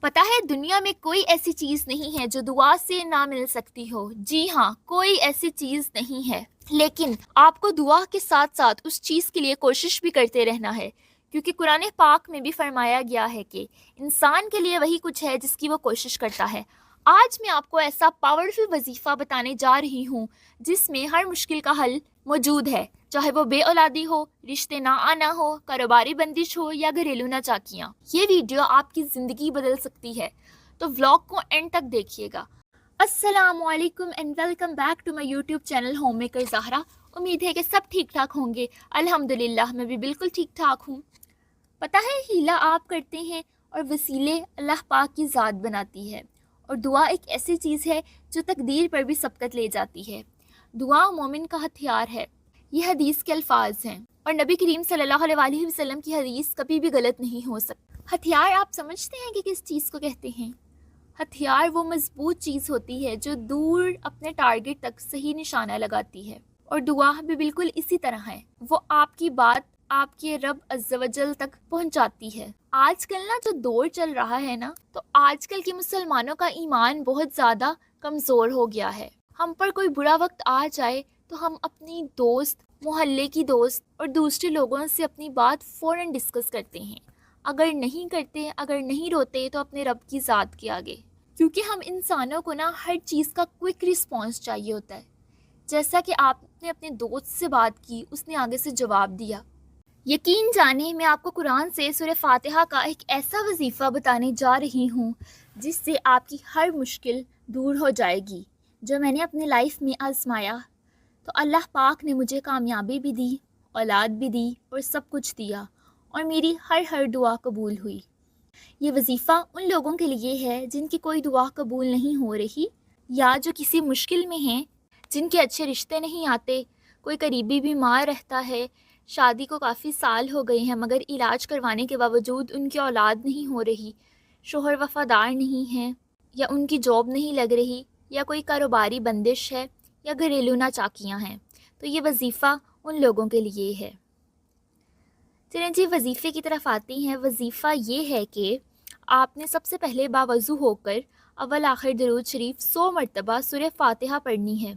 پتہ ہے دنیا میں کوئی ایسی چیز نہیں ہے جو دعا سے نہ مل سکتی ہو. جی ہاں، کوئی ایسی چیز نہیں ہے، لیکن آپ کو دعا کے ساتھ ساتھ اس چیز کے لیے کوشش بھی کرتے رہنا ہے، کیونکہ قرآن پاک میں بھی فرمایا گیا ہے کہ انسان کے لیے وہی کچھ ہے جس کی وہ کوشش کرتا ہے. آج میں آپ کو ایسا پاورفل وظیفہ بتانے جا رہی ہوں جس میں ہر مشکل کا حل موجود ہے، چاہے وہ بے اولادی ہو، رشتے نہ آنا ہو، کاروباری بندش ہو یا گھریلو ناچاکیاں. یہ ویڈیو آپ کی زندگی بدل سکتی ہے، تو ولاگ کو اینڈ تک دیکھیے گا. السلام علیکم and welcome back to my YouTube channel Home Maker Zahra. امید ہے کہ سب ٹھیک ٹھاک ہوں گے. الحمدللہ میں بھی بالکل ٹھیک ٹھاک ہوں. پتہ ہے ہیلا آپ کرتے ہیں اور وسیلے اللہ پاک کی ذات بناتی ہے، اور دعا ایک ایسی چیز ہے جو تقدیر پر بھی سبقت لے جاتی ہے. دعا مومن کا ہتھیار ہے، یہ حدیث کے الفاظ ہیں، اور نبی کریم صلی اللہ علیہ وسلم کی حدیث کبھی بھی غلط نہیں ہو سکتی. ہتھیار آپ سمجھتے ہیں کہ کس چیز کو کہتے ہیں؟ ہتھیار وہ مضبوط چیز ہوتی ہے جو دور اپنے ٹارگٹ تک صحیح نشانہ لگاتی ہے، اور دعا بھی بالکل اسی طرح ہے. وہ آپ کی بات آپ کے رب عز و جل تک پہنچاتی ہے. آج کل نا جو دور چل رہا ہے نا، تو آج کل کے مسلمانوں کا ایمان بہت زیادہ کمزور ہو گیا ہے. ہم پر کوئی برا وقت آ جائے تو ہم اپنی دوست، محلے کی دوست اور دوسرے لوگوں سے اپنی بات فوراً ڈسکس کرتے ہیں. اگر نہیں کرتے، اگر نہیں روتے، تو اپنے رب کی ذات کے آگے. کیونکہ ہم انسانوں کو نا ہر چیز کا کوئک رسپانس چاہیے ہوتا ہے. جیسا کہ آپ نے اپنے دوست سے بات کی، اس نے آگے سے جواب دیا. یقین جانے میں آپ کو قرآن سے سورہ فاتحہ کا ایک ایسا وظیفہ بتانے جا رہی ہوں جس سے آپ کی ہر مشکل دور ہو جائے گی. جو میں نے اپنے لائف میں آزمایا تو اللہ پاک نے مجھے کامیابی بھی دی، اولاد بھی دی اور سب کچھ دیا، اور میری ہر دعا قبول ہوئی. یہ وظیفہ ان لوگوں کے لیے ہے جن کی کوئی دعا قبول نہیں ہو رہی، یا جو کسی مشکل میں ہیں، جن کے اچھے رشتے نہیں آتے، کوئی قریبی بیمار رہتا ہے، شادی کو کافی سال ہو گئے ہیں مگر علاج کروانے کے باوجود ان کی اولاد نہیں ہو رہی، شوہر وفادار نہیں ہیں، یا ان کی جاب نہیں لگ رہی، یا کوئی کاروباری بندش ہے، یا گھریلو ناچاکیاں ہیں. تو یہ وظیفہ ان لوگوں کے لیے ہے. چلیں جی وظیفے کی طرف آتے ہیں. وظیفہ یہ ہے کہ آپ نے سب سے پہلے باوضو ہو کر اول آخر درود شریف 100 مرتبہ سورہ فاتحہ پڑھنی ہے.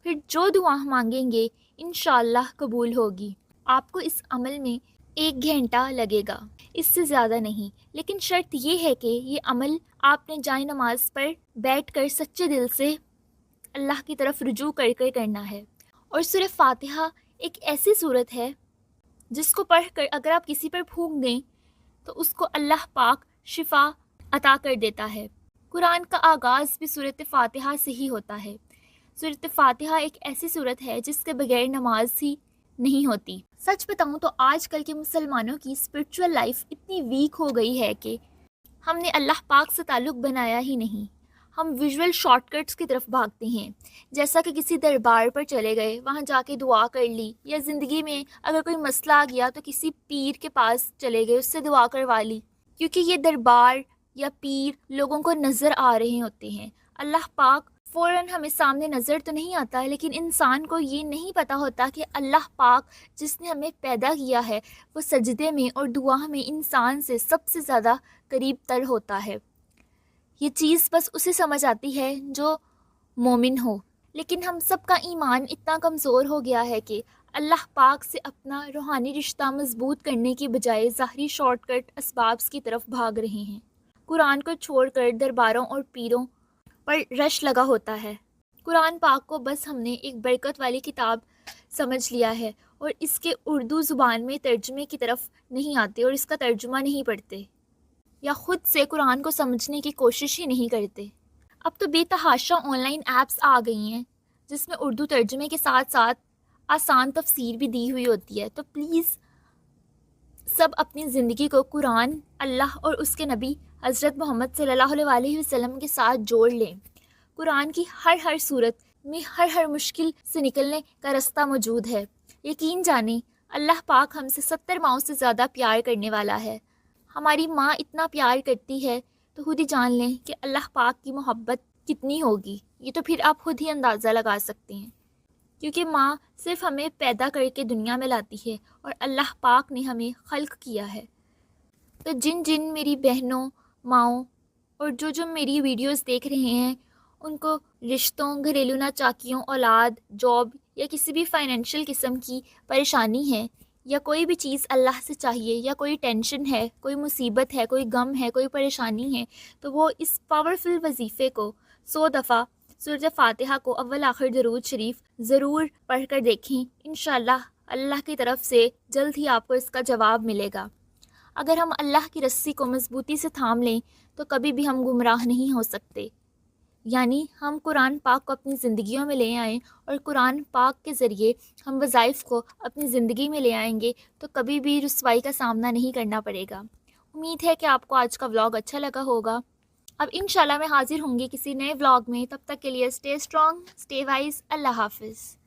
پھر جو دعا مانگیں گے انشاءاللہ قبول ہوگی. آپ کو اس عمل میں 1 گھنٹہ لگے گا، اس سے زیادہ نہیں. لیکن شرط یہ ہے کہ یہ عمل آپ نے جائے نماز پر بیٹھ کر سچے دل سے اللہ کی طرف رجوع کر کر کرنا ہے. اور سورہ فاتحہ ایک ایسی صورت ہے جس کو پڑھ کر اگر آپ کسی پر پھونک دیں تو اس کو اللہ پاک شفا عطا کر دیتا ہے. قرآن کا آغاز بھی سورۃ فاتحہ سے ہی ہوتا ہے. سورۃ فاتحہ ایک ایسی صورت ہے جس کے بغیر نماز ہی نہیں ہوتی. سچ بتاؤں تو آج کل کے مسلمانوں کی اسپرچول لائف اتنی ویک ہو گئی ہے کہ ہم نے اللہ پاک سے تعلق بنایا ہی نہیں. ہم ویژول شارٹ کٹس کی طرف بھاگتے ہیں، جیسا کہ کسی دربار پر چلے گئے، وہاں جا کے دعا کر لی، یا زندگی میں اگر کوئی مسئلہ آ گیا تو کسی پیر کے پاس چلے گئے، اس سے دعا کروا لی. کیونکہ یہ دربار یا پیر لوگوں کو نظر آ رہے ہوتے ہیں. اللہ پاک فوراً ہمیں سامنے نظر تو نہیں آتا ہے، لیکن انسان کو یہ نہیں پتہ ہوتا کہ اللہ پاک جس نے ہمیں پیدا کیا ہے وہ سجدے میں اور دعا میں انسان سے سب سے زیادہ قریب تر ہوتا ہے. یہ چیز بس اسے سمجھ آتی ہے جو مومن ہو. لیکن ہم سب کا ایمان اتنا کمزور ہو گیا ہے کہ اللہ پاک سے اپنا روحانی رشتہ مضبوط کرنے کی بجائے ظاہری شارٹ کٹ اسباب کی طرف بھاگ رہے ہیں. قرآن کو چھوڑ کر درباروں اور پیروں پر رش لگا ہوتا ہے. قرآن پاک کو بس ہم نے ایک برکت والی کتاب سمجھ لیا ہے، اور اس کے اردو زبان میں ترجمے کی طرف نہیں آتے، اور اس کا ترجمہ نہیں پڑھتے، یا خود سے قرآن کو سمجھنے کی کوشش ہی نہیں کرتے. اب تو بے تحاشا آن لائن ایپس آ گئی ہیں جس میں اردو ترجمے کے ساتھ ساتھ آسان تفسیر بھی دی ہوئی ہوتی ہے. تو پلیز سب اپنی زندگی کو قرآن، اللہ اور اس کے نبی حضرت محمد صلی اللہ علیہ وسلم کے ساتھ جوڑ لیں. قرآن کی ہر صورت میں ہر مشکل سے نکلنے کا رستہ موجود ہے. یقین جانیں اللہ پاک ہم سے 70 ماؤں سے زیادہ پیار کرنے والا ہے. ہماری ماں اتنا پیار کرتی ہے تو خود ہی جان لیں کہ اللہ پاک کی محبت کتنی ہوگی. یہ تو پھر آپ خود ہی اندازہ لگا سکتے ہیں، کیونکہ ماں صرف ہمیں پیدا کر کے دنیا میں لاتی ہے اور اللہ پاک نے ہمیں خلق کیا ہے. تو جن میری بہنوں، ماؤں اور جو میری ویڈیوز دیکھ رہے ہیں ان کو رشتوں، گھریلو ناچاکیوں، اولاد، جاب یا کسی بھی فائنینشیل قسم کی پریشانی ہے یا کوئی بھی چیز اللہ سے چاہیے یا کوئی ٹینشن ہے، کوئی مصیبت ہے، کوئی غم ہے، کوئی پریشانی ہے، تو وہ اس پاورفل وظیفے کو 100 دفعہ سورۃ فاتحہ کو اول آخر درود شریف ضرور پڑھ کر دیکھیں۔ انشاءاللہ اللہ کی طرف سے جلد ہی آپ کو اس کا جواب ملے گا۔ اگر ہم اللہ کی رسی کو مضبوطی سے تھام لیں تو کبھی بھی ہم گمراہ نہیں ہو سکتے۔ یعنی ہم قرآن پاک کو اپنی زندگیوں میں لے آئیں اور قرآن پاک کے ذریعے ہم وظائف کو اپنی زندگی میں لے آئیں گے تو کبھی بھی رسوائی کا سامنا نہیں کرنا پڑے گا۔ امید ہے کہ آپ کو آج کا ولاگ اچھا لگا ہوگا۔ اب انشاءاللہ میں حاضر ہوں گی کسی نئے ولاگ میں، تب تک کے لیے اسٹے اسٹرانگ، اسٹے وائز، اللہ حافظ۔